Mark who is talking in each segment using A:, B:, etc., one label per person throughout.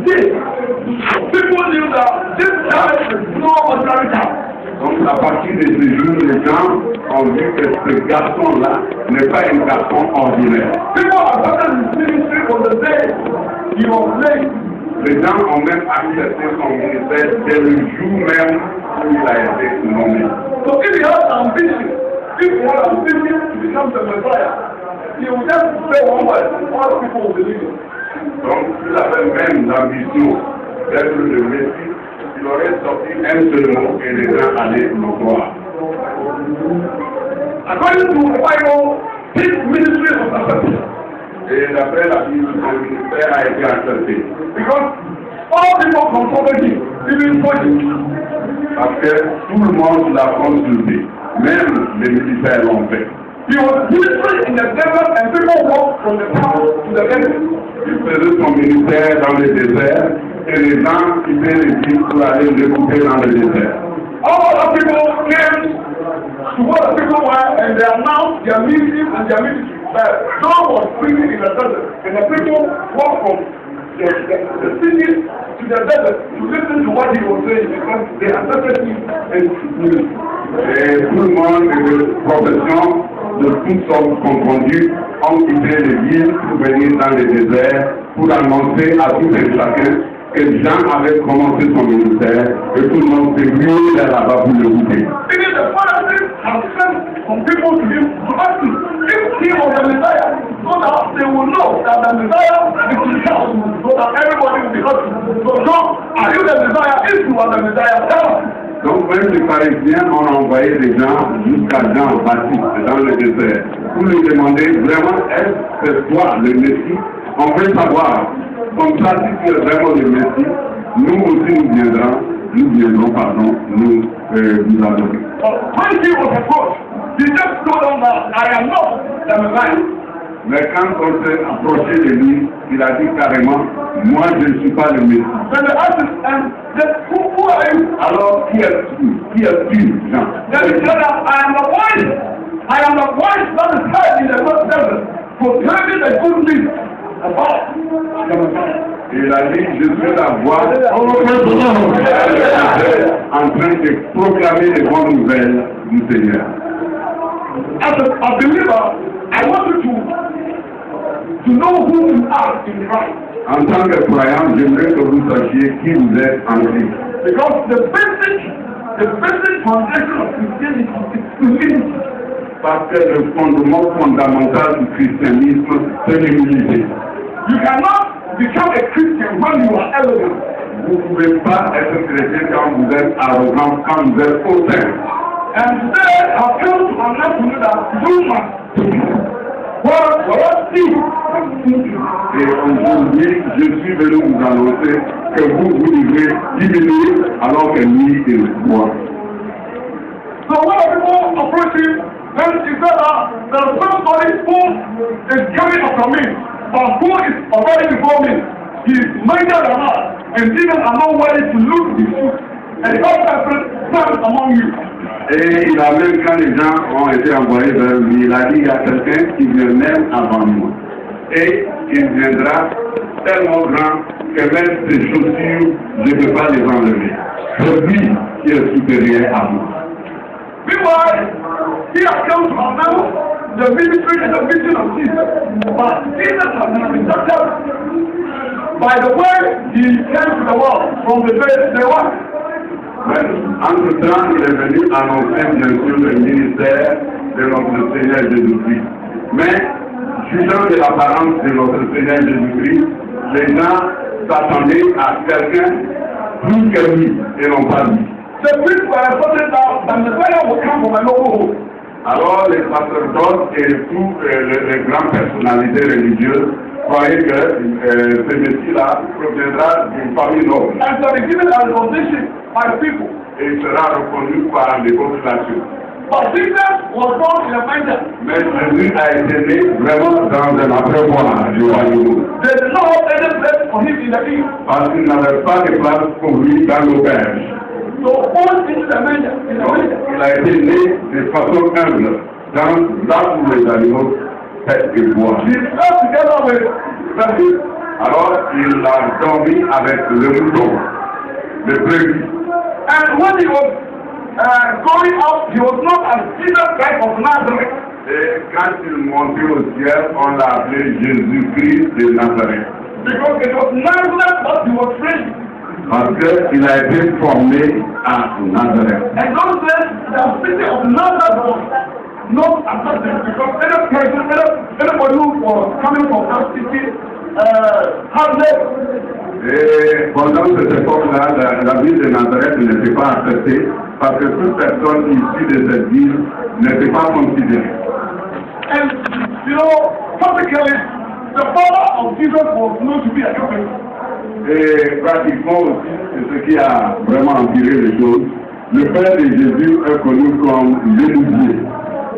A: day, people knew that this child is no ordinary child.
B: Donc à partir de ce jour, les gens ont vu que ce garçon-là n'est pas un garçon ordinaire.
A: People accepted his ministry from the day he was placed.
B: Les gens ont même accepté son ministère dès le jour même où il a été nommé.
A: So if he has ambition, if he has ambition to become the Messiah, he will just say one word, all people will believe it.
B: Donc s'il avait même l'ambition d'être le Messie, il aurait sorti un seul mot et les gens allaient le croire.
A: According to the Bible, his ministry was accepted.
B: Et d'après la Bible, son ministère a été accepté.
A: Because all people consulted him, even soldiers.
B: Parce que tout le monde l'a consulté, même les militaires l'ont fait.
A: He was ministering in the desert and people walked from the town to the desert.
B: Il faisait son ministère dans le désert et les gens quittaient les villes pour aller l'écouter dans le désert.
A: All the people came to where the people were and they announced their mission and their ministry. That John was preaching in the desert and the people walked from the city to the desert to listen to what he was saying because they accepted him and his ministry.
B: Et tout le monde de profession de toutes sortes confondues ont quitté les villes pour venir dans le désert pour annoncer à tout et chacun que Jean avait commencé son ministère et tout le monde s'est mis là-bas pour l'écouter.
A: Even the Pharisees have sent some people to him to ask him if he was the Messiah, so that they will know that the Messiah is in town, so that everybody will be happy. So John, are you the Messiah? If you are the Messiah, tell us.
B: Donc même les pharisiens ont envoyé des gens jusqu'à Jean Baptiste dans le désert pour lui demander vraiment est-ce que c'est toi le Messie? On veut savoir, comme ça si tu es vraiment le Messie, nous aussi nous viendrons, nous vous adorer.
A: When he was approached, he just told them that I am not the Messiah.
B: Mais quand on s'est approché de lui, il a dit carrément, moi je ne suis pas le Messie.
A: Then they asked him, and said, who are you?
B: Alors qui es-tu, Jean?
A: Then he said, I am the voice that is heard in the desert, proclaiming the good news about the Messiah.
B: Et il a dit, je suis la voix en train de proclamer les bonnes nouvelles du Seigneur.
A: As a believer, I want you to know who you are in Christ.
B: En tant que croyant, j'aimerais que vous sachiez qui vous êtes en Christ.
A: Because the basic foundation of Christianity is humility.
B: Parce que le fondement fondamental du christianisme, c'est l'humilité.
A: You cannot become a Christian when you are arrogant.
B: Vous ne pouvez pas être chrétien quand vous êtes arrogant, quand vous êtes hautain.
A: And today, I've come to announce to you that you must
B: et aujourd'hui, je suis venu vous annoncer que vous devez diminuer alors que lui est roi.
A: So when people approach him, then he said that there is somebody who is coming after me, but who is already before me. He is mightier than us, and even are not worthy to look his shoes. And God person stands among you.
B: Et il a même, quand les gens ont été envoyés vers lui, il a dit, il y a quelqu'un qui vient même avant nous. Et il viendra tellement grand que même ses chaussures, je ne peux pas les enlever. C'est lui qui est supérieur à moi.
A: Meanwhile, he has come to announce the ministry and the vision of Jesus. But Jesus has been rejected by the way he came to the world from the day one.
B: Entre-temps, il est venu annoncer bien sûr le ministère de notre Seigneur Jésus-Christ. Mais, jugeant de l'apparence de notre Seigneur Jésus-Christ, les gens s'attendaient à quelqu'un plus que lui et non pas lui.
A: The priests were certain that the Messiah would come from a noble home.
B: Alors les sacerdotes et toutes les grandes personnalités religieuses croyaient que ce Messie-là proviendra d'une famille noble.
A: And so they given a recognition by the people.
B: Et il sera reconnu par les populations.
A: But Jesus was born in a manger.
B: Mais Jésus a été né vraiment dans un abreuvoir du royaume.
A: There is no any place for him in the inn.
B: Parce qu'il n'avait pas de place pour lui dans l'auberge.
A: So born into the manger, in the manger.
B: Il a été né de façon humble dans là où les animaux pètent et boivent.
A: He slept together with the
B: Alors il a dormi avec le mouton, le brebis.
A: And when he was going out, he was not as Jesus Christ of Nazareth.
B: Et quand il montait au ciel, on l'a appelé Jésus-Christ de Nazareth.
A: Because it was Nazareth that he was raised.
B: Parce qu'il a été formé à Nazareth.
A: And those days, the city of Nazareth was not accepted because any person, anybody who was coming from that city had left.
B: Et pendant cette époque-là, la ville de Nazareth n'était pas acceptée parce que toute personne issue de cette ville n'était pas considérée.
A: And you know, practically, the father of Jesus was known to be a prophet.
B: Et pratiquement aussi, c'est ce qui a vraiment empiré les choses. Le père de Jésus est connu comme l'élusier.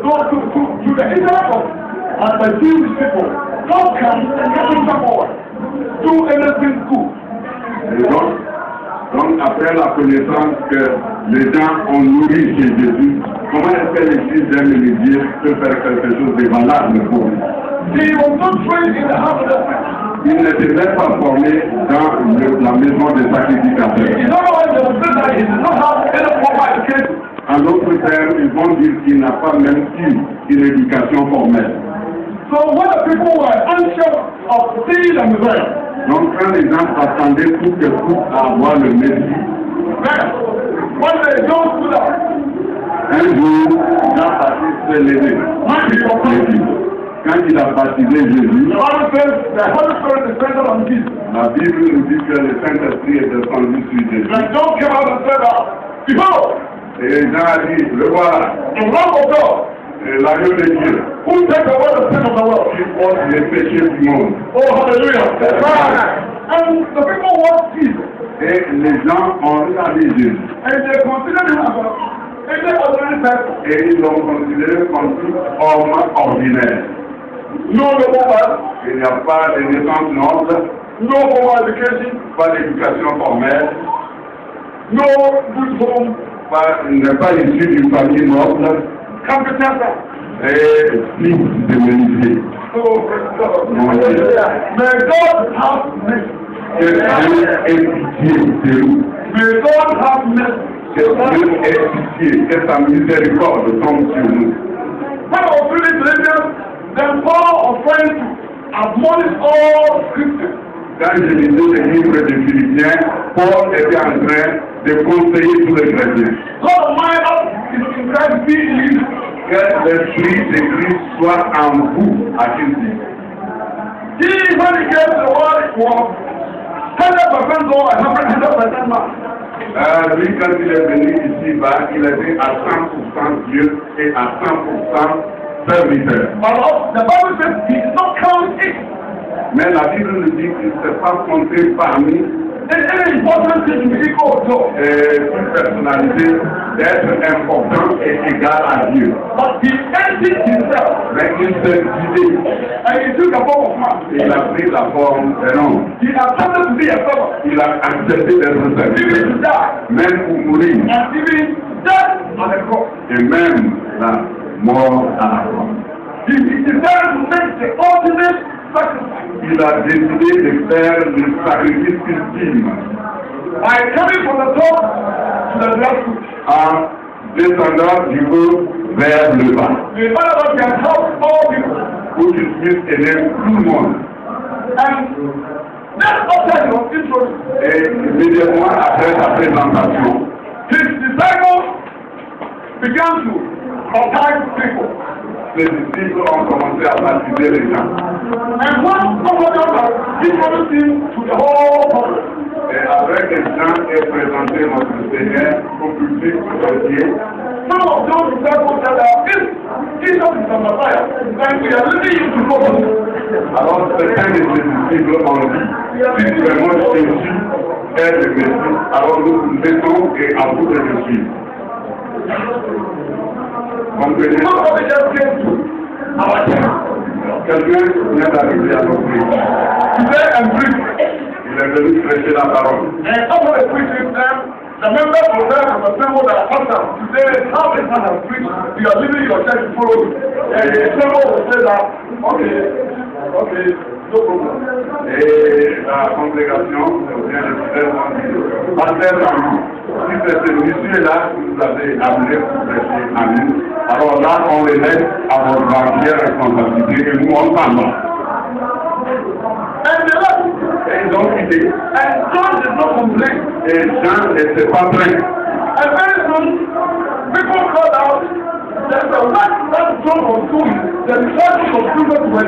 A: So to the interest of the Jewish people, how can a carpenter boy do anything good?
B: Et donc, après la connaissance que les gens ont nourri chez Jésus, comment est-ce que les fils d'un élusier peut faire quelque chose de valable pour lui?
A: He was not trained in the house of the priest.
B: Il n'était même pas formé dans la maison des sacrificateurs.
A: In other words, they will say that he did not have any proper education.
B: En d'autres termes, ils vont dire qu'il n'a pas même eu une éducation formelle.
A: So when the people were anxious of seeing the Messiah,
B: Donc quand les gens s'attendaient tout que tout à voir le Messie,
A: when they don't do that,
B: un jour, Jean-Baptiste s'est levé. Quand il a baptisé Jésus,
A: the Bible says the Holy Spirit descended on Jesus.
B: la Bible nous dit que le Saint-Esprit est descendu sur Jésus.
A: And John came out and said that, behold,
B: Et Jean a dit, le voilà,
A: the Lamb of God,
B: l'agneau de Dieu,
A: who takes away the sin of the world.
B: qui porte les péchés du monde.
A: Oh, hallelujah. And the people watched Jesus.
B: Et les gens ont regardé Jésus.
A: And they considered him as any ordinary person.
B: Et ils l'ont considéré comme tout homme ordinaire.
A: No noble birth,
B: Il n'y a pas de naissance noble,
A: no formal education,
B: pas d'éducation formelle,
A: no good home,
B: il n'est pas issu d'une famille noble
A: competence.
B: et fils de menuisier.
A: Oh, may God have mercy.
B: Que Dieu ait pitié de nous.
A: May God have mercy.
B: Que Dieu ait pitié, que sa miséricorde tombe sur nous.
A: When I was reading Philippians, then Paul was trying to admonish all Christians.
B: Quand je lisais le livre de Philippiens, Paul était en train de conseiller tous les chrétiens.
A: God of mine is in Christ be in you.
B: Que l'esprit de Christ soit en vous, a-t-il dit.
A: He, when he gave the word, was 100% God and 100% man.
B: Lui, quand il est venu ici-bas, il était à 100% Dieu et à 100% serviteur.
A: But the Bible says he did not count it.
B: Mais la Bible nous dit qu'il ne s'est pas compté parmi
A: Any important thing to be equal to.
B: une personnalité d'être important et égal à Dieu.
A: But he emptied himself
B: Mais il s'est vidé.
A: and he took the form of man.
B: Il a pris la forme d'un homme.
A: He accepted to be a servant,
B: Il a accepté d'être
A: even
B: serviteur.
A: to die,
B: Même pour mourir.
A: and even death on the cross.
B: Et même la mort à la croix.
A: He decided to make the ultimate sacrifice
B: Il a décidé de faire le sacrifice ultime
A: by coming from the top to the grassroots.
B: en descendant du haut vers le bas.
A: The Father God can help all people.
B: Pour qu'il puisse aider tout le monde.
A: And then after he was introduced,
B: Et immédiatement après sa présentation,
A: his disciples began to baptize people.
B: les disciples ont commencé à baptiser les gens.
A: And when somebody else introduced him to the whole public,
B: Et après que Jean ait présenté notre Seigneur au public entier,
A: some of those disciples said that if Jesus is the Messiah, then we are leading you to go.
B: alors certains de ses disciples ont dit, si vraiment Jésus est le Messie, alors nous vous laissons et à vous de le suivre. Comprenez?
A: Somebody just came to our town
B: Quelqu'un vient d'arriver à notre église.
A: today and preach.
B: Il est venu prêcher la parole.
A: And after the preaching, the members of them have assembled their pastor. Today, how this man has preached, you are leaving your church to follow him. And the assembly will say that, okay,
B: Et la congrégation vient de faire si c'est ce monsieur-là que vous avez amené pour prêcher à nous, alors là, on les laisse à votre entière responsabilité et nous, on s'en va. Et ils ont quitté. Et Jean n'était pas prêt.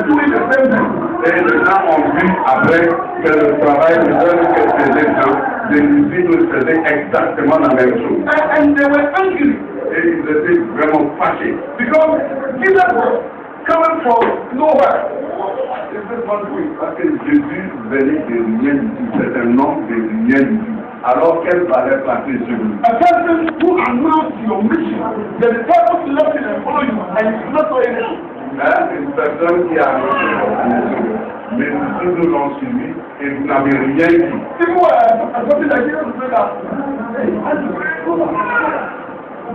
B: Et les gens ont vu après que le travail de ceux que faisaient Jean, les disciples faisaient exactement la même chose.
A: And they were angry.
B: Et ils étaient vraiment fâchés.
A: Because Jesus was coming from nowhere.
B: Parce que Jésus venait de rien du tout. C'est un homme de rien du tout. Alors qu'elle fallait placer sur lui.
A: A person who announced your mission, that the purpose left it and follow you, and you not know anything.
B: Une personne qui a annoncé votre mission, mais tous nous l'ont suivi et vous n'avez rien dit.
A: People were something like Jesus to say that. Hey,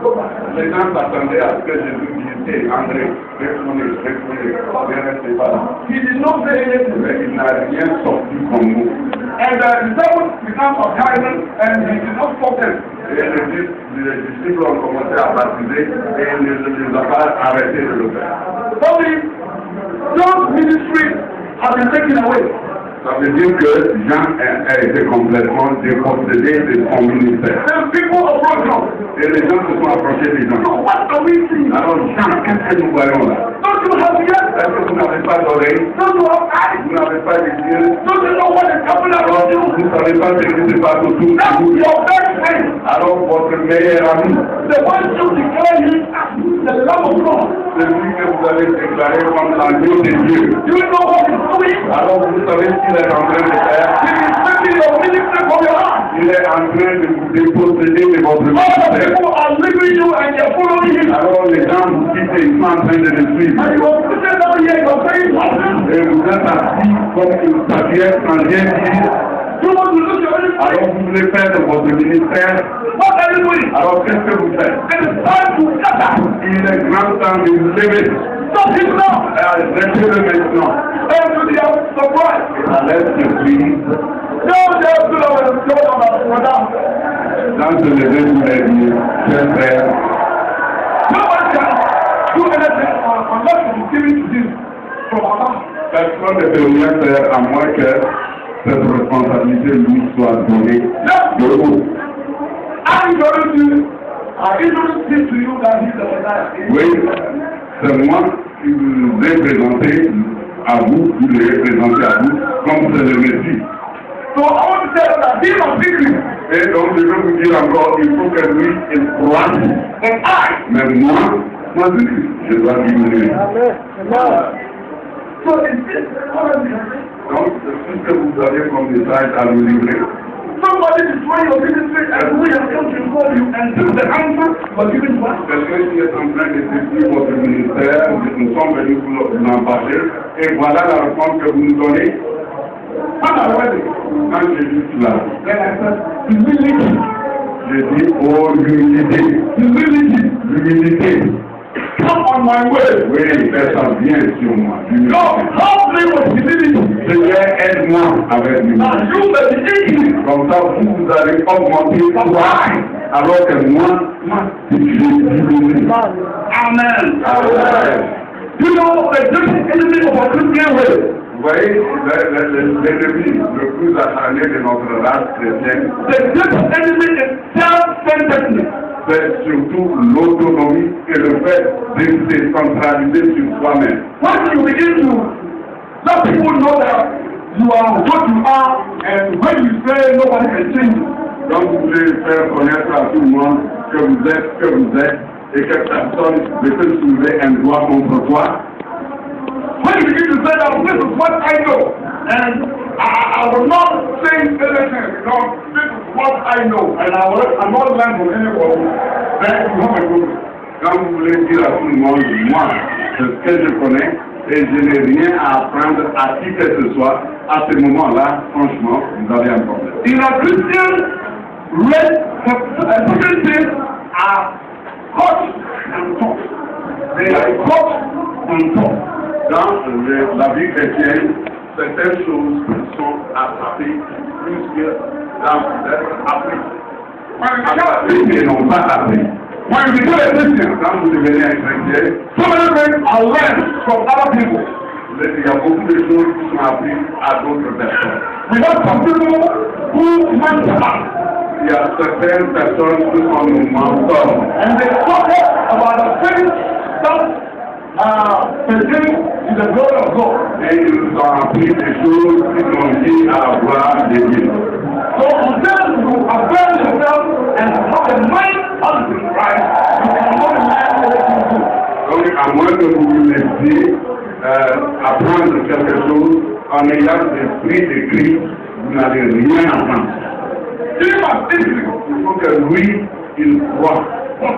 A: go back.
B: Les gens s'attendaient à ce que Jésus dise, André, retournez, ne restez pas là.
A: He did not say anything.
B: Mais il n'a rien sorti comme mot.
A: And the disciples began baptizing, and he did not stop them.
B: Et les disciples ont commencé à baptiser et il ne les a pas arrêtés de le faire.
A: Only John's ministry has been taken away.
B: Ça veut dire que Jean a été complètement dépossédé de son ministère.
A: The people approached John.
B: Et les gens se sont approchés des gens.
A: So what are we seeing?
B: Alors Jean, qu'est-ce que nous voyons là?
A: Don't you have ears?
B: Est-ce que vous n'avez pas d'oreilles?
A: Don't you have eyes?
B: Vous n'avez pas des yeux?
A: Don't you know what is happening
B: Alors
A: around you?
B: vous ne savez pas ce qui se passe autour de
A: That's
B: vous?
A: your best friend.
B: Alors votre meilleur ami,
A: The one you declare him as the Lamb of God.
B: celui que vous avez déclaré comme l'agneau de Dieu.
A: Do you know what he's doing?
B: Alors vous savez ce qu'il est en train de faire?
A: He is taking your ministry from your hand.
B: Il est en train de vous déposséder de votre
A: All the
B: ministère.
A: people are leaving you and they're following him.
B: Alors les gens vous quittent et ils sont en train de le suivre.
A: And you are sitting down here and you're saying nothing.
B: Et vous êtes assis comme une papier sans rien dire.
A: You want to lose your ministry?
B: Alors vous voulez faire de votre ministère.
A: What are you doing?
B: Alors qu'est-ce que vous faites?
A: It is time to scatter.
B: Il est grand temps de vous lever.
A: Stop him now.
B: Laissez-le maintenant.
A: And to the surprise.
B: Et la lettre surprise.
A: No, just do that madam.
B: Dans ce lever, vous l'avez dit, cher frère,
A: No one can do anything unless it is given to him from Allah.
B: personne ne peut rien faire à moins que cette responsabilité lui soit donnée de haut.
A: I introduce him to you that he is the Messiah.
B: Oui, c'est moi qui vous ai présenté à vous, qui l'ai présenté à vous, comme c'est le Messie.
A: So I want to tell you that he must be Christ.
B: Et donc je vais vous dire encore, il faut que lui, il croisse. Mais moi, je dois diminuer.
A: So is this what I'm saying?
B: Donc, c'est ce que vous avez comme message à nous livrer.
A: Somebody destroy your ministry and we have come to call you and give the answer for giving to us.
B: Quelqu'un qui est en train de détruire votre ministère, nous sommes venus vous l'embâcher, et voilà la réponse que vous nous donnez. Quand j'ai dit cela, j'ai dit, oh, l'humilité. L'humilité.
A: Come on my way.
B: Oui, ça vient sur moi.
A: God, help me with humility.
B: Seigneur, aide-moi avec l'humilité.
A: Now you may be easy.
B: Comme ça, vous allez augmenter votre travail. Alors que moi, je diminue.
A: Amen.
B: Amen.
A: You know the greatest enemy of our Christian way.
B: Vous voyez, l'ennemi le plus acharné de notre race chrétienne,
A: The greatest enemy is self-centeredness.
B: c'est surtout l'autonomie et le fait de se centraliser sur soi-même.
A: When you begin to let people know that you are what you are, and when you say nobody can change you.
B: Donc vous voulez faire connaître à tout le monde que vous êtes, et que personne ne peut soulever un doigt contre toi.
A: When you begin to say that this is what I know, and I will not say anything because this is what I know, and I'm not learn from anyone, then you have a problem.
B: Quand vous voulez dire à tout le monde, moi, c'est ce que je connais, et je n'ai rien à apprendre à qui que ce soit, à ce moment-là, franchement, vous avez un problème.
A: In a Christian race, certain things are hot and taught. They are hot and taught.
B: Dans la vie chrétienne, certaines choses sont attrapées plus que d'être apprises. Et non pas apprises.
A: When you become a Christian,
B: Quand vous devenez un chrétien,
A: so many things are learned from other people.
B: il y a beaucoup de choses qui sont apprises à d'autres personnes.
A: We have some people who mentor us,
B: Il y a certaines personnes qui sont nos mentors.
A: and they talk about the things that pertain to the glory of God.
B: Et ils nous ont appris des choses qui sont liées à la gloire de Dieu.
A: So until you avail yourself and have the mind of Christ, you cannot learn anything good.
B: Donc, à moins que vous vous laissiez apprendre quelque chose en ayant l'esprit de Christ, vous n'allez rien apprendre.
A: You must think
B: Il faut que lui, il croit.
A: but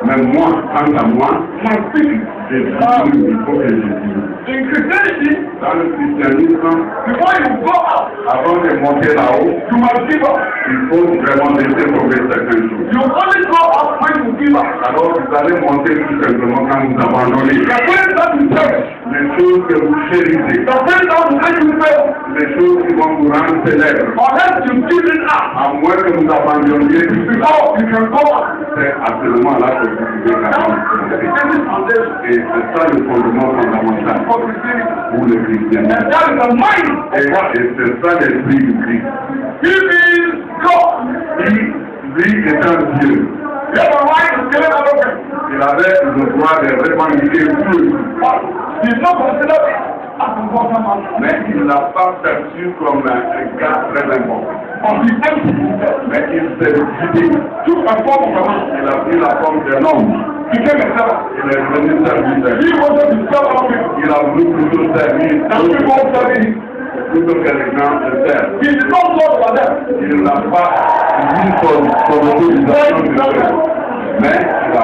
B: Mais moi, quant à moi,
A: my speaking.
B: je dis, il faut que je dise.
A: In Christianity,
B: Dans le christianisme,
A: before you go out,
B: avant de monter là-haut,
A: you must give up.
B: il faut vraiment laisser tomber certaines choses.
A: You only go up when you give up.
B: Alors, vous allez monter tout simplement quand vous abandonnez.
A: The things that you cherish,
B: Les choses que vous chérissez,
A: the things that will make you fail,
B: les choses qui vont vous rendre célèbre,
A: unless you give it up,
B: à moins que vous abandonniez tout cela,
A: before you can go up.
B: c'est absolument là que vous pouvez
A: That's
B: avancer.
A: the Christianity foundation
B: Et c'est ça le fondement fondamental
A: for Christianity.
B: pour le christianisme.
A: And that is the mind
B: Et
A: of God.
B: c'est ça l'esprit du Christ.
A: He is God.
B: Lui étant Dieu,
A: You have a right to kill another person,
B: il avait le droit de revendiquer tout,
A: but he is not considered as important man.
B: mais il ne l'a pas perçu comme un cas très important.
A: But he emptied himself,
B: Mais il s'est vidé.
A: took a form of a man,
B: Il a pris la forme d'un homme.
A: became a servant.
B: Il est devenu serviteur.
A: He wanted to serve other people.
B: Il a voulu plutôt servir
A: That people serving him.
B: plutôt que les gens le servent.
A: He did not know about them.
B: Il n'a pas vu son autorisation de faire. Mais il a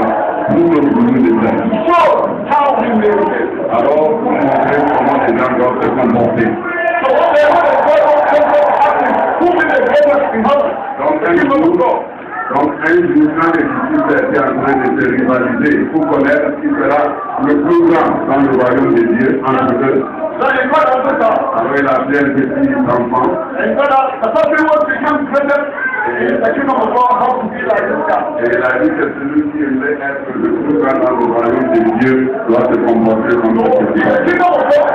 B: plutôt voulu le faire.
A: Show how he may behave.
B: Alors, pour montrer comment les gens doivent se comporter.
A: So what they want is God asking, who is the greatest in heaven?
B: Donc, un jour, quand les disciples étaient en train de se rivaliser, il faut connaître qui sera le plus grand dans le royaume de Dieu entre eux.
A: So he got out of town.
B: Alors, il a bien un petit enfant.
A: And he got out. The person who wants to become greatest in the kingdom of God, how to be like this guy.
B: Et il a dit que celui qui aimerait être le plus grand dans le royaume de Dieu doit se comporter comme
A: So
B: ce
A: in the kingdom of God,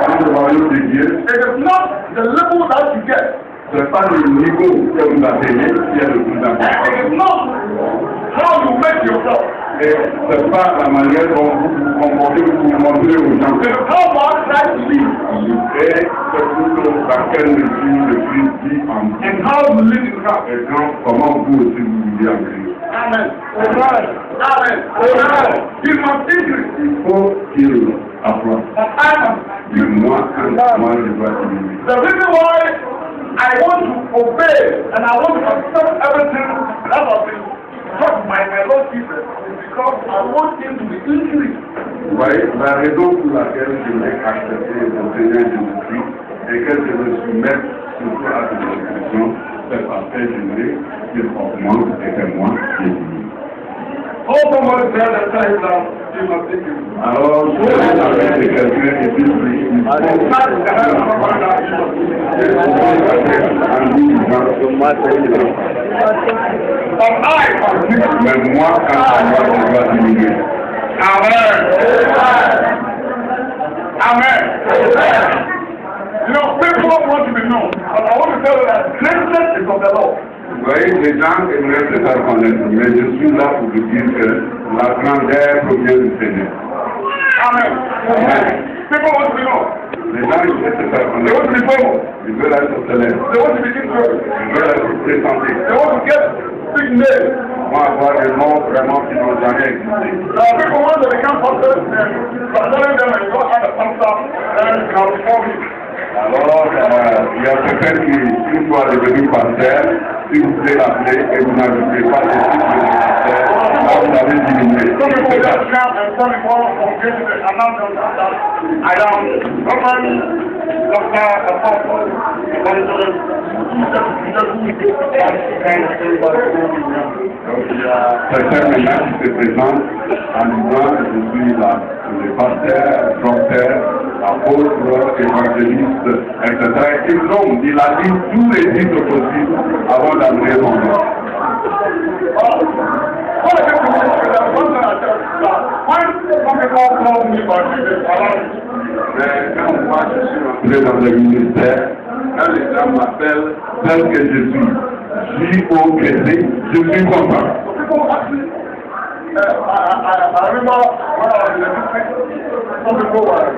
B: Dans le royaume de Dieu,
A: it is not the level that you get.
B: ce n'est pas le niveau que vous atteignez qui est le plus
A: And it
B: important.
A: is not how you make yourself.
B: Et ce n'est pas la manière dont vous vous comportez, vous vous montrez aux gens.
A: It is how God Christ lives in you.
B: Et c'est plutôt dans quelle mesure le Christ vit en vous.
A: And how you live in Christ.
B: Et comment vous aussi vous vivez en Christ.
A: Amen. Amen. Amen. Amen. You must increase.
B: Il faut qu'il approche.
A: But I must.
B: Mais moi, quand moi, je dois diminuer.
A: The reason why I want to obey and I want to accept everything that has been taught by my Lord Jesus is because I want him to be increased.
B: Vous voyez, la raison pour laquelle je l'ai accepté le Seigneur Jésus-Christ et que je me soumets surtout à cette instruction, c'est parce que je voulais qu'il augmente et que moi, je diminue.
A: All somebody said that time down, you must take it.
B: Alors, je vais avec quelqu'un et puis mais moi, quand on va diminuer.
A: Amen. Amen. You know, people don't want to be known, but I want to tell you that greatness is of the Lord.
B: Vous voyez, les gens aimeraient se faire connaître, mais je suis là pour vous dire que la grandeur provient du Seigneur.
A: Amen. People want to be known.
B: Les gens ils veulent se faire
A: They
B: connaître,
A: want to be famous.
B: ils veulent être célèbres,
A: They want to be influenced.
B: ils veulent être présentés.
A: They want to get big names.
B: Moi, avoir des noms vraiment qui n'ont jamais existé.
A: People want to become pastors and by telling them and go out of pastor and can perform it.
B: Alors, il y a quelqu'un qui, une fois devenu pasteur, si vous voulez l'appeler et vous n'ajoutez pas le titre de pasteur, là vous avez diminué.
A: Some people just come and tell me all from this and announce themselves that I am Reverend Dr. Apostle Evangelist.
B: Donc, il y a certains maintenant qui se présentent en disant que je suis là, le pasteur, docteur, apôtres, évangélistes, etc. Il a dit tous les titres possibles avant d'amener son nom. Mais quand moi je suis entré dans le ministère, quand les gens m'appellent tel que je suis, J.O.K.C., je suis content.
A: I remember when I was in the district, some people were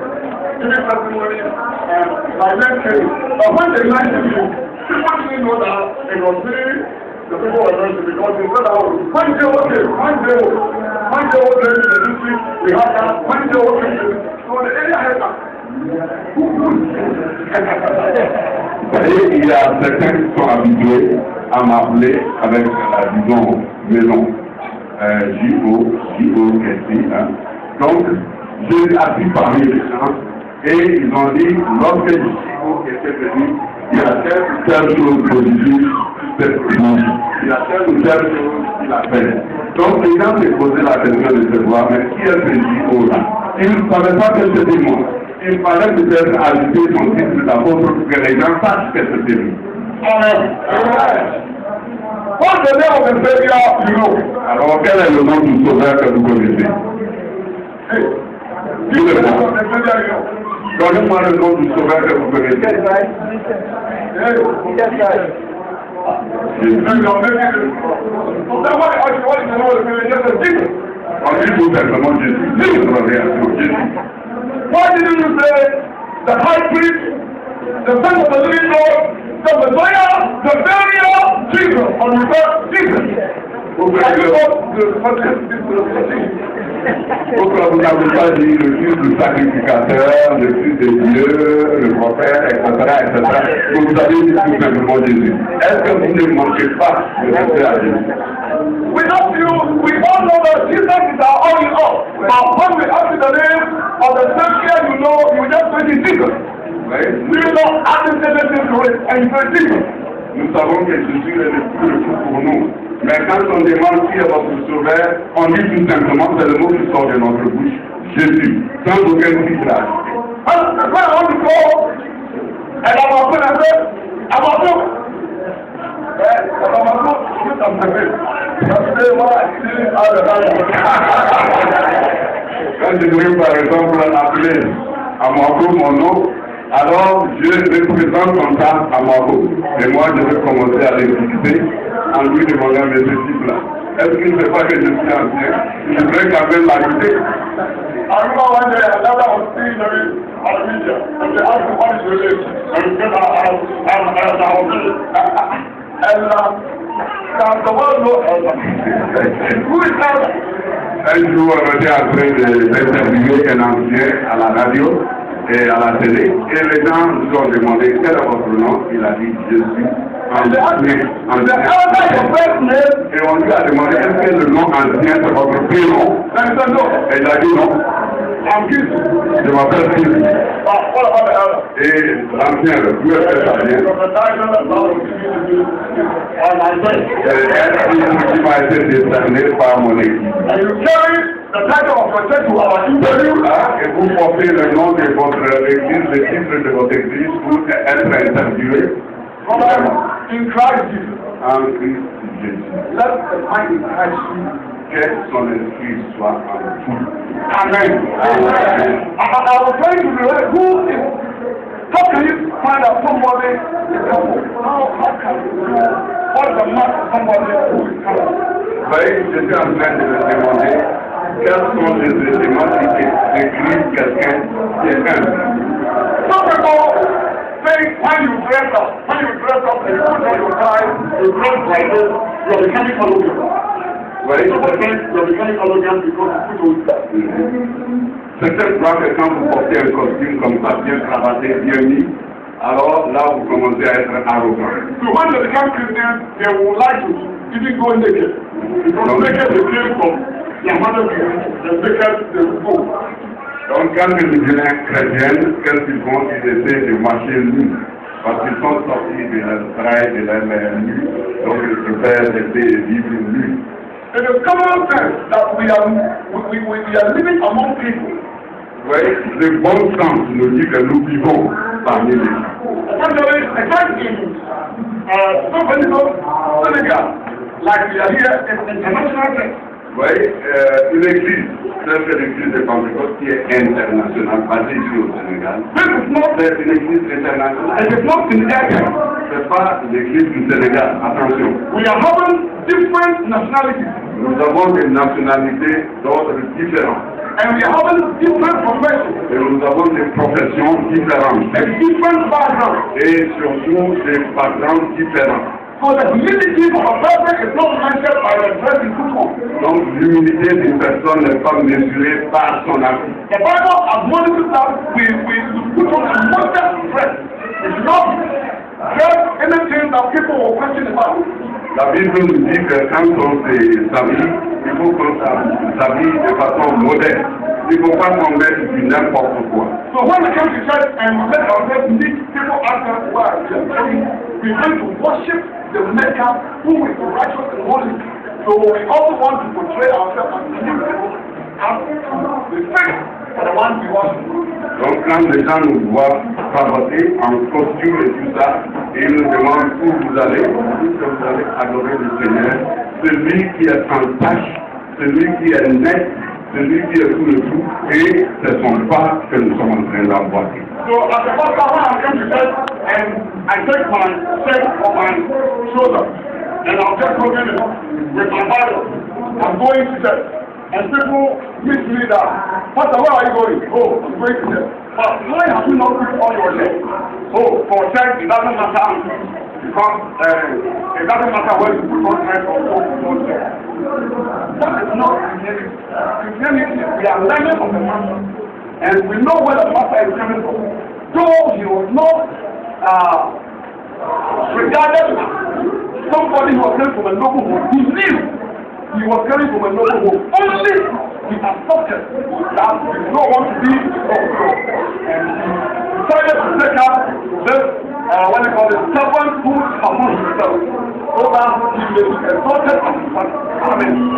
A: giving testimony and my name came. But when they mentioned you, people didn't know that it was really the people were going to, because they said that when they were came, when they were in the district, we had that, when they were came, so the area had that.
B: Et il y a certains qui sont habitués à m'appeler avec, disons, mes noms. J.O.K.C. Donc, je suis assis parmi les gens et ils ont dit, lorsque J.O.K.C. me dit, il y a telle chose positive, il y a telle ou telle chose qu'il a fait. Donc, les gens se posaient la question de savoir, mais qui est ce J.O. là? Ils ne savaient pas que c'était moi. Il fallait peut-être ajouter son titre d'apôtre pour que les gens sachent que c'était lui.
A: What's the name of the Savior you know?
B: Alors, quel est le nom du sauveur que vous connaissez? Dis-le-moi. Donnez-moi le nom du sauveur que vous connaissez. On dit tout simplement Jésus.
A: Why didn't you say the high priest, the son of the living Lord, the Messiah, the Savior, Jesus, on the first Jesus?
B: Pourquoi vous n'avez pas dit le fils du sacrificateur, le fils de Dieu, le prophète, etc. Vous avez dit tout simplement Jésus. Est-ce que vous ne manquez pas de rester à Jésus?
A: We all know that Jesus is our all in all. But when we ask you the name of the Savior, you know, you just say Jesus. We don't ask the name to it, and you say Jesus.
B: Nous savons que Jésus est le plus fou pour nous. Mais quand on demande qui est votre sauveur, on dit tout simplement, c'est le mot qui sort de notre bouche, Jésus, sans aucun titre à ajouter.
A: And when I want to go, and I'm going to say, I'm going to go.
B: Quand je devrais par exemple appeler à mon nom, alors je représente son cas à et moi je vais commencer à l'exécuter en lui demandant mes disciples. Est-ce qu'il ne sait pas que je suis ancien? Je voudrais quand même l'ajouter.
A: I remember one day another was seeing on media, and they asked me what is your name, and he said and the world knows who is Elder?
B: Un jour, on était en train d'interviewer un ancien à la radio et à la télé, et les gens nous ont demandé quel est votre nom. Il a dit je suis ancien. Et on lui a demandé est-ce que le nom ancien c'est votre prénom? Et il a dit non. Je m'appelle Fils. Et l'ancien, le plus est qui m'a été décerné par mon équipe. Et vous portez le nom de votre église, le titre de votre église pour être interviewé.
A: In Christ Jesus.
B: En Christ Jésus.
A: Let the mind in Christ Jesus.
B: Que son esprit soit en vous.
A: Amen. I was trying to realize who is. How can you find out somebody is humble? How can you know what is the mark of somebody who is humble?
B: Voyez, je suis en train de me demander quels sont les éléments qui décrivent quelqu'un qui est humble.
A: Some people think when you dress up and you put on your tie, you dress like this, you're becoming arrogant.
B: Voyez,
A: you're becoming arrogant because you put on that.
B: Certains croient que quand vous portez un costume comme ça, bien cravaté, bien mis, alors là vous commencez à être arrogant.
A: So when they become Christians, they would like to even go naked. Because naked they came from their mother's womb, the naked they will go.
B: Donc quand ils deviennent chrétiens, qu'est-ce qu'ils font? Ils essaient de marcher nus. Parce qu'ils sont sortis de leur travail, de leur nuit. Donc ils préfèrent essayer de vivre nus.
A: It is common sense that we are living among people
B: Oui, le bon sens nous dit que nous vivons parmi les gens.
A: Like we are here in international church.
B: Oui, une église, c'est l'église de Pentecôte qui est internationale, basée ici au Sénégal. C'est une église internationale.
A: It is not in Ghana.
B: Ce n'est pas l'église du Sénégal, attention.
A: We are having different nationalities.
B: Nous avons des nationalités d'ordre différents.
A: And we are having different professions.
B: Et nous avons des professions différentes.
A: And different backgrounds.
B: Et surtout des backgrounds différents.
A: So the humility of a person is not measured by the dress in good form.
B: Donc l'humilité d'une personne n'est pas mesurée par son habit.
A: The Bible admonishes us we put on a modest dress. It's not dress anything that people will question about.
B: La Bible nous dit que quand on s'habille, il faut qu'on s'habille de façon modeste. Il ne faut pas qu'on mette du n'importe quoi.
A: So when we come to church and we let ourselves meet, people ask us why we want to worship the Maker who is righteous and holy. So we also want to portray ourselves as people have respect for the one we worship.
B: Donc quand les gens nous voient travailler en costume et tout ça, et ils nous demandent où vous allez adorer le Seigneur, celui qui est sans tache, celui qui est net, celui qui est tout le tout, et ce ne sont pas que nous sommes en train d'emboîter.
A: So as a pastor, when I come to church and I take my shirt on my shoulder and I'm just looking with my Bible, I'm going to church. And people meet me that, Pastor, where are you going? Oh, I'm going to church. But why have you not put on your shirt? Oh, for church, it doesn't matter because it doesn't matter where you put on shirt or don't shirt. That is not Christianity. Christianity, we are learning from the Master. And we know where the Master is coming from. Though he was not regarded as somebody who was coming from a noble home, he knew he was coming from a noble home. Only he accepted that he did not want to be a God. And he decided to take up this, what they call it, servanthood among himself. So that he may be exalted as his father. Amen.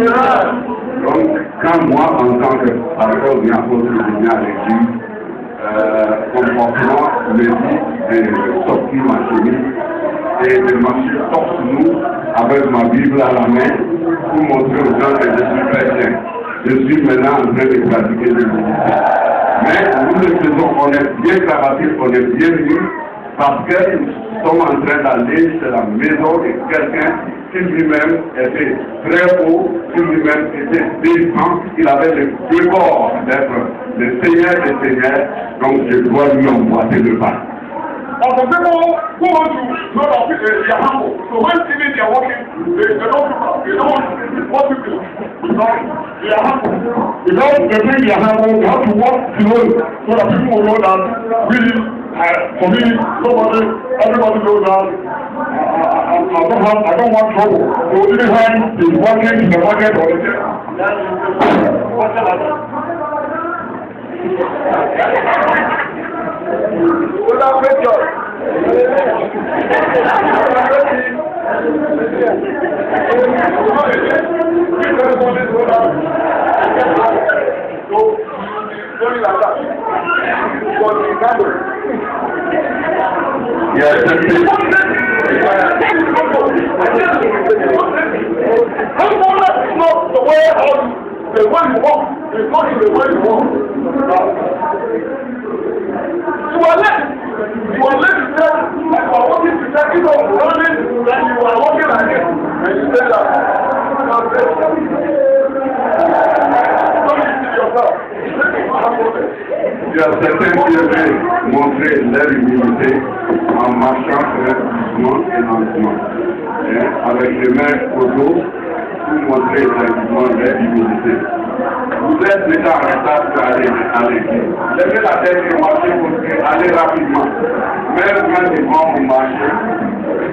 B: Donc, quand moi, en tant que pasteur ou apôtre, je viens à l'église, comportement me dit de sortir ma chemise et de marcher torse nu avec ma Bible à la main pour montrer aux gens que je suis chrétien. Je suis maintenant en train de pratiquer l'humilité. Mais nous le faisons, on est bien cravaté, on est bien mis, parce que nous sommes en train d'aller chez la maison de quelqu'un qui lui-même était très haut, qui lui-même était défend, il avait le devoir d'être le Seigneur des Seigneurs, donc je dois lui emboîter le pas.
A: Of the people who want to know that they are humble. So when even they are walking, they don't what people because they are humble. Because they think they are humble, they have to walk slowly so that people will know that really, for me, everybody knows that I don't want trouble. So even when he's walking in the market or the without picture. The way you walk is not the way you walk. You are led to say, you are walking to say, you know, running, and you are walking like this, and you say that. Don't you see yourself?
B: Il y a certains qui avaient montré leur humilité en marchant très doucement et lentement. Avec les mains au dos, pour montrer tranquillement leur humilité. Vous êtes déjà en retard pour aller à l'église. Levez la tête et marchez pour aller rapidement. Même quand ils vont vous marcher,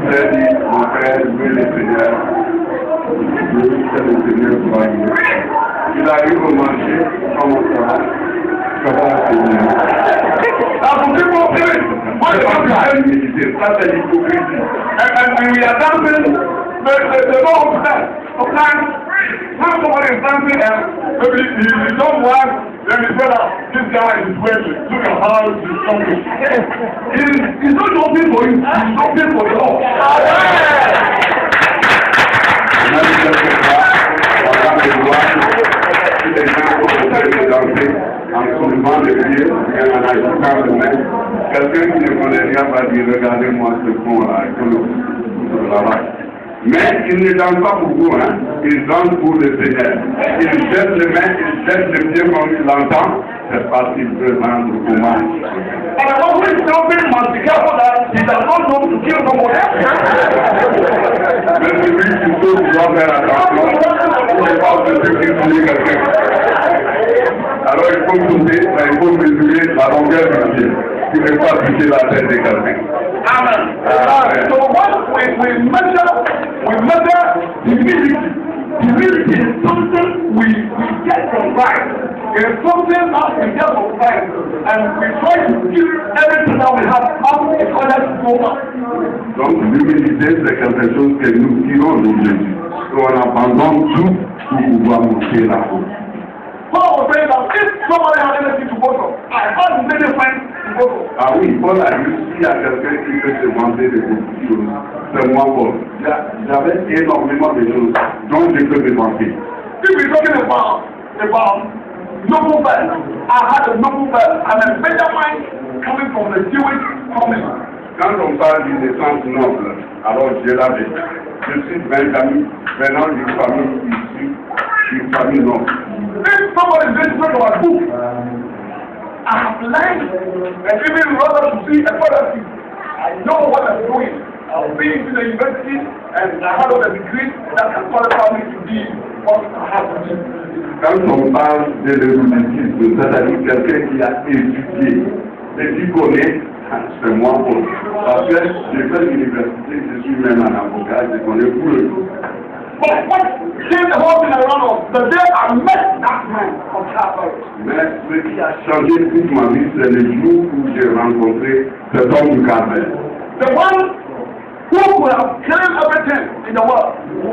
B: vous avez dit, mon frère, louez le Seigneur. C'est le Seigneur qui va nous. Il arrive au marché, comme on travaille. Ça va, Seigneur.
A: Now, for people, what is that?
B: Ça, c'est l'hypocrisie.
A: And we are dancing, but they don't understand. Sometimes somebody is dancing and maybe he don't want, then he said that this guy is waiting. Look at how he's jumping. He's not jumping for you, he's jumping for the Lord.
B: En soulevant les pieds et en agitant les mains, quelqu'un qui ne connaît rien va dire regardez-moi ce fond-là, et que le travail. Mais il ne danse pas pour vous, hein. Il danse pour le Seigneur. Il jette les mains, il jette les pieds comme il l'entend, c'est parce qu'il veut rendre hommage.
A: And the one who is jumping must be careful that he does not know to kill someone else.
B: Mais celui qui peut doit faire attention, il n'est pas de ce qui tuer quelqu'un. Alors il faut tourner, il faut mesurer la longueur du pied. Tu ne peux pas toucher la tête de quelqu'un.
A: Amen. So once we measure humility. Humility is something we get from Christ. It's something that we get from Christ. And we try to give everything that we have up in order to go up.
B: Donc l'humilité, c'est quelque chose que nous tirons de Jésus. On abandonne tout pour pouvoir monter la route.
A: Paul was saying that if somebody had anything to go to, I had many friends to go to.
B: Ah oui, Paul a réussi à quelqu'un qui peut se vanter de beaucoup de choses. C'est moi, Paul. J'avais énormément de choses dont je peux me vanter.
A: If we're talking about noble birth, I had a noble birth and a Benjamin coming from the Jewish family.
B: Quand on parle d'une naissance noble, alors je l'avais. Je suis Benjamin, venant d'une famille issue d'une famille noble.
A: If somebody is going to our book, I have learned and even rather to see a father thing. I know what I'm doing. I've been to the university and I have a degree that can qualify me to be what I have to be.
B: Quand on parle de l'éruditisme, c'est-à-dire quelqu'un qui a étudié et qui connaît, c'est moi, Paul. Parce que j'ai fait l'université, je suis même un avocat, je connais tout le tout.
A: But what changed the whole thing around us? The day I met that man from Calvary.
B: Mais ce qui a changé toute ma vie, c'est le jour où j'ai rencontré cet homme du Calvaire.
A: The one who could have killed everything in the world.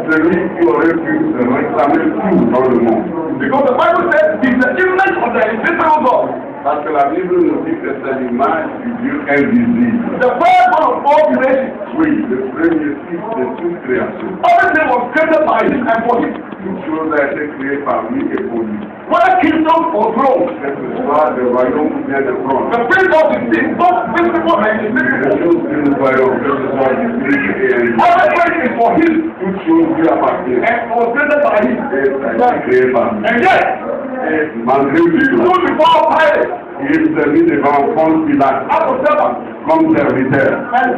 B: Celui qui aurait pu se réclamer tout dans le monde.
A: Because the Bible says he's the image of the invisible God.
B: Parce que la Bible nous dit que c'est l'image du Dieu invisible.
A: The firstborn of all creation.
B: Oui, le premier fils de toute création.
A: Everything was created by him and for him.
B: Toute chose a été créée par lui et pour lui.
A: Whether kingdom or throne.
B: Que ce soit le royaume ou bien le trône.
A: The prince of the sea, both visible and invisible.
B: Les choses que nous voyons, que ce soit visible et invisible.
A: Everything is for him.
B: Toute chose lui appartient.
A: And was created by him.
B: Et ça a été créé par lui.
A: And yet,
B: Et malgré
A: he
B: tout cela,
A: stood before Pilate
B: il s'est mis devant Ponce Pilate
A: as a servant.
B: comme serviteur.
A: And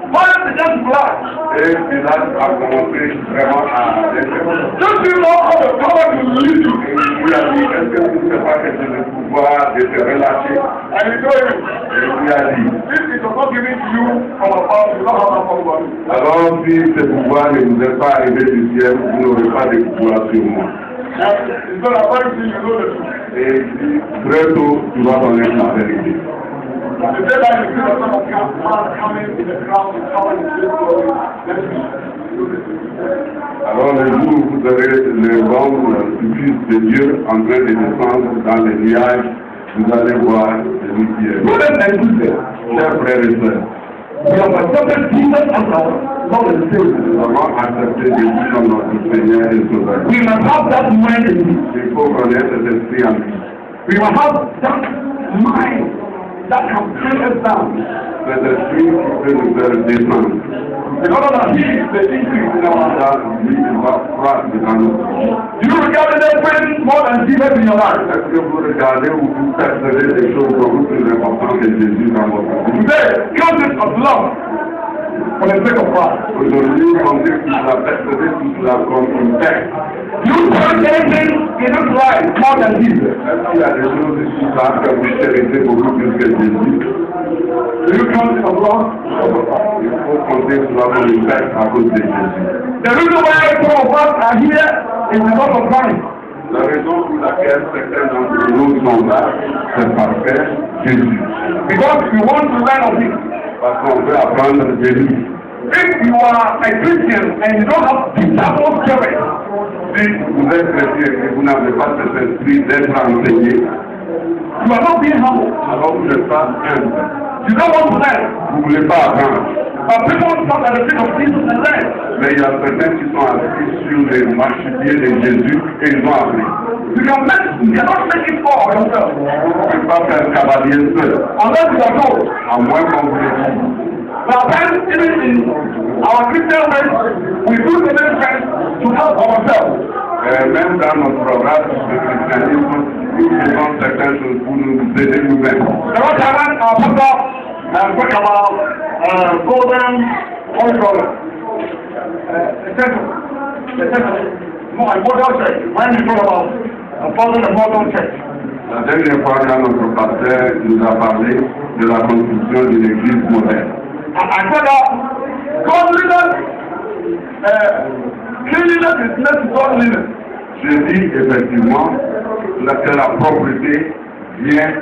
A: Pilate began to blush.
B: Et Pilate a commencé vraiment à défendre.
A: Don't you know how the power to lead you?
B: Et il lui a dit, est-ce que tu ne sais pas que j'ai le pouvoir de te relâcher?
A: And he told him,
B: Et il lui a dit,
A: if it was not given to you from above, you don't have that power.
B: alors si ce pouvoir ne vous est pas arrivé du ciel, vous n'aurez pas de pouvoir sur moi.
A: And it's not about you, you know the truth.
B: Et il dit, très tôt, tu vas connaître la vérité.
A: The day that you see the Son of Man coming in the crowd with power and great glory, let me know the truth.
B: Alors le jour où vous verrez le homme du Fils de Dieu en train de descendre dans les nuages, vous allez voir celui qui est
A: Brothers and sisters,
B: chers frères et sœurs.
A: we have accepted Jesus as our Lord and Savior.
B: Nous avons accepté Jésus comme notre Seigneur et Sauveur.
A: We must have that mind in us.
B: Il faut connaître cet esprit en lui.
A: We must have that mind that can bring us down.
B: Cet esprit qui peut nous faire descendre.
A: In order that He is the increase in our life.
B: Ça, lui, il va croître dans notre vie.
A: Do you regard anything more than Jesus in your life?
B: Est-ce que vous regardez ou vous percevez des choses beaucoup plus importantes que Jésus dans votre vie?
A: Today, count it as love for the sake of Christ.
B: Aujourd'hui, on dit que vous la percevez tout cela comme une perte.
A: Do you find anything in this life more than Jesus?
B: Est-ce qu'il y a des choses ici là que vous chérissez beaucoup plus que Jésus?
A: Do you count it as love?
B: Il faut compter cela comme une perte à cause de Jésus.
A: The reason why some of us are here is because of Christ.
B: La raison pour laquelle certains d'entre nous sont là, c'est parce que Jésus.
A: Because we want to learn of Him.
B: Parce qu'on veut apprendre de lui.
A: If you are a Christian and you don't have teachable spirit,
B: Si vous êtes chrétien et vous n'avez pas cet esprit d'être enseigné,
A: you are not being humble.
B: alors vous n'êtes pas humble.
A: You don't want to learn.
B: Vous ne voulez pas apprendre.
A: But people stop at the feet of Jesus and learn.
B: Mais il y a certains qui sont assis sur les marchepieds de Jésus et ils ont appris.
A: You cannot make it all yourself.
B: Vous ne pouvez pas faire cavalier seul,
A: Unless you are told.
B: à moins qu'on vous le dise.
A: Sometimes even in our Christian faith, we do the things to help ourselves.
B: Même dans notre programme de christianisme, nous faisons certaines choses pour nous aider nous-mêmes.
A: The Lord Haran, our pastor, spoke about golden, what do you call it? A model church. When we talk about building a model church.
B: La dernière fois, quand notre pasteur nous a parlé de la construction d'une église moderne,
A: I said that godliness, cleanliness is next to godliness.
B: j'ai dit effectivement que la propreté vient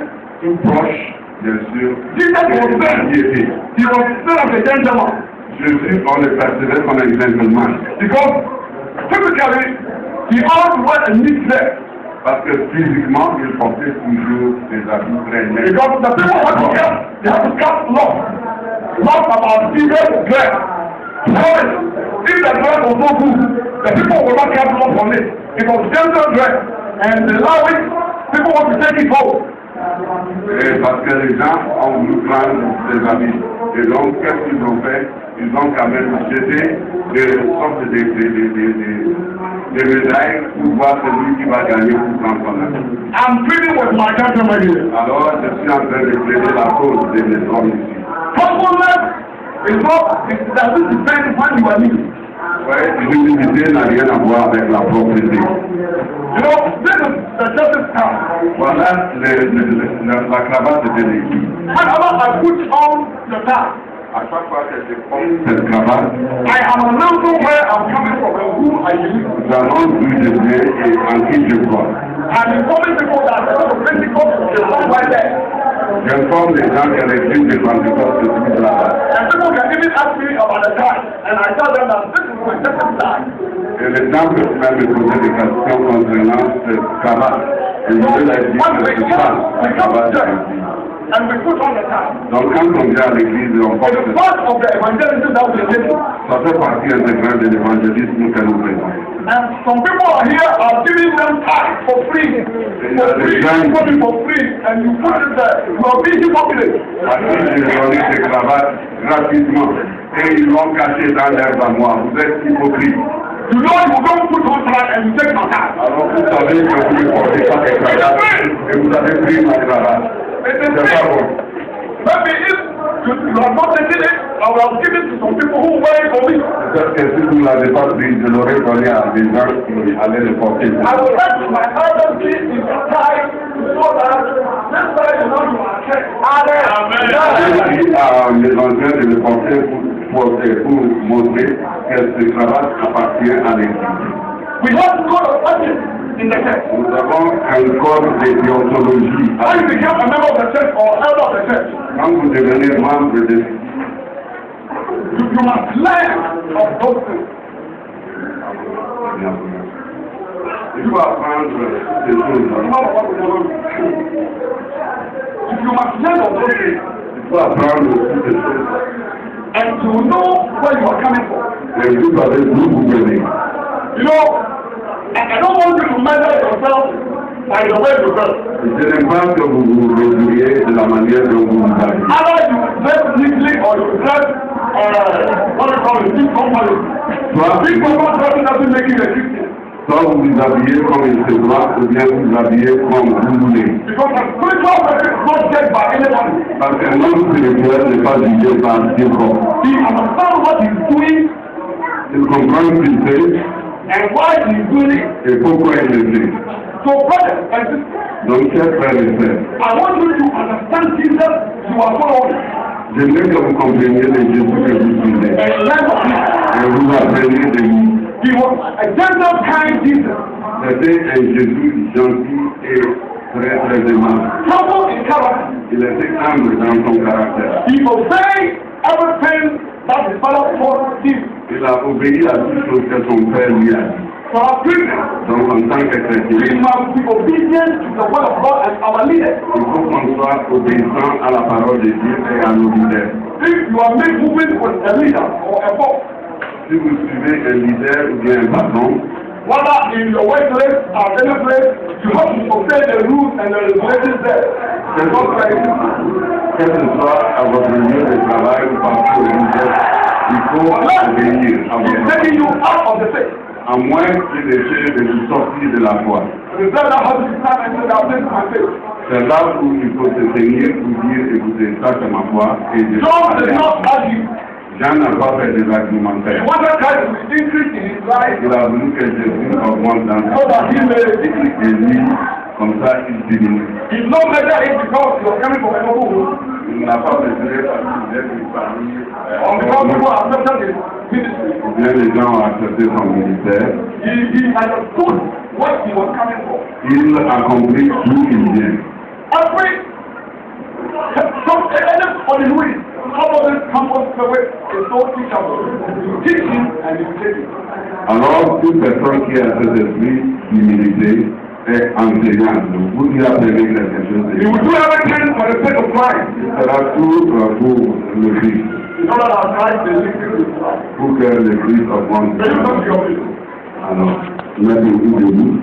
B: tout proche, bien sûr,
A: Jesus was
B: de la
A: there.
B: piété.
A: He was still as a gentleman.
B: Jésus, on le percevait comme un gentleman.
A: Because typically, he always wore a neat dress.
B: Parce que physiquement, il portait toujours des habits très nets.
A: Because the people have to get, they have to cut law. Not about Jesus' dress. Because if the dress was so good, the people will not cut law from it. It was gentle dress. And the lavish, people want to take it home.
B: Et parce que les gens ont voulu prendre des habits. Et donc, qu'est-ce qu'ils ont fait? Ils ont quand même jeté des sortes de médailles pour voir celui qui va gagner pour prendre son habit.
A: I'm pleading with my gentleman here.
B: Alors, je suis en train de plaider la cause de mes hommes ici.
A: Humbleness is not, it doesn't depend when you are needy.
B: Ouais, l'humilité n'a rien à voir avec la propreté.
A: You know, this is the justice time.
B: Voilà la cravate de l'église.
A: Whenever I put on the tie,
B: À chaque fois que je porte cette cravate,
A: I am announcing where I'm coming from and who I believe.
B: j'annonce d'où je viens et en qui je crois.
A: I'm informing people that the Pentecost is not right there.
B: J'informe les gens que l'église de Pentecôte se trouve là-bas.
A: And people can even ask me about the tie. And I tell them that this is my second tie.
B: Et les gens peuvent même me poser des questions concernant cette cravate. Et je vais leur dire que c'est ça, la cravate de l'église.
A: And we put on the tie.
B: Donc quand on vient à l'église, on porte
A: It is part of the evangelism that we are taking.
B: ça fait partie intégrale de l'évangélisme que nous faisons.
A: And some people are here are giving them ties for free. For free, you put it for free, and you put it there. You are being hypocrite.
B: Parce que j'ai donné ces cravates gratuitement et ils l'ont caché dans l'herbe à moi. Vous êtes hypocrite.
A: You know you don't put on tie and you take my tie.
B: Alors vous savez que vous ne portez pas de cravate et vous avez pris ma cravate. C'est pas bon.
A: Maybe if you have not taken it, I will have given it to some people who wear it for me.
B: Peut-être que si vous ne l'avez pas pris, je l'aurais donné à des gens qui allaient le porter.
A: I will let my other kids in the tie so that this time you know you are checked.
B: J'ai dit à mes enfants de le porter pour montrer que ce cravate appartient à l'église.
A: We have to go to worship in the church.
B: Nous avons un code de déontologie.
A: When you become a member of the church or elder of the church,
B: Quand vous devenez membre de
A: you must learn of those things.
B: il faut apprendre ces choses-là.
A: You must learn of those things.
B: Il faut apprendre toutes ces choses.
A: And to know where you are coming from.
B: Et vous savez d'où vous venez.
A: You know, I don't want you to measure yourself by the way you dress.
B: Je n'aime pas que vous vous mesuriez de la manière dont vous vous habillez.
A: Either you dress neatly or you dress, what do you call it, big company. Big company doesn't make you a Christian.
B: Soit vous vous habillez comme il se doit, ou bien vous vous habillez comme vous voulez.
A: Because a spiritual person is not judged by anybody.
B: Parce qu'un homme spirituel n'est pas jugé par quiconque.
A: He understands what he's doing
B: Il comprend ce qu'il fait
A: and why he's doing it.
B: et pourquoi il le fait.
A: So, brothers and sisters,
B: Donc, chers frères et sœurs,
A: I want you to understand Jesus you are following
B: j'aimerais que vous compreniez le Jésus que vous suivez
A: and learn of him.
B: et vous appreniez de lui.
A: He was a gentle, kind Jesus.
B: C'était un Jésus gentil et très très aimable.
A: Humble in character.
B: Il était humble dans son caractère.
A: He obeyed everything that the father told him.
B: Il a obéi à toutes choses que son père lui a dit.
A: For our children,
B: Donc en tant que
A: we
B: chrétien,
A: must be obedient to the word of God and our leaders.
B: il faut qu'on soit obéissant à la parole de Dieu et à nos leaders.
A: If you are made moving with a leader or a boss,
B: Si vous suivez un leader ou bien un patron,
A: whether in your workplace or any place, you have to obey the rules and the regulations there.
B: quel que soit à votre lieu de travail ou partout où vous êtes, il faut obéir à
A: He's
B: votre
A: taking you out of the faith.
B: à moins qu'il essaie de vous sortir de la foi.
A: The brother has to stand and say, I'll take my faith.
B: C'est là où il faut se tenir pour dire, écoutez, ça c'est ma foi. Et je
A: John did not argue.
B: Jean n'a pas fait des
A: He
B: argumentaires.
A: wanted Christ to increase in his life
B: Il a voulu que Jésus augmente dans
A: so that he may decrease.
B: et lui, comme ça, il diminue.
A: He no measure it because you are coming from a noble home
B: Il n'a pas mesuré parce qu'il est une famille.
A: or because people accepted his ministry.
B: Ou bien les gens ont accepté son ministère.
A: He understood what he was coming for.
B: Il accomplit tout il vient.
A: On his way, some of this campus away is so teachable. You teach him and you take it.
B: Alors, toute personne qui a cet esprit d'humilité est enseignante. Donc, vous lui apprenez quelque chose
A: He will do everything for the sake of Christ.
B: il fera tout pour le Christ,
A: In order that Christ may live in his life.
B: pour que le Christ augmente.
A: May you come to your place.
B: Alors, mettez-vous debout.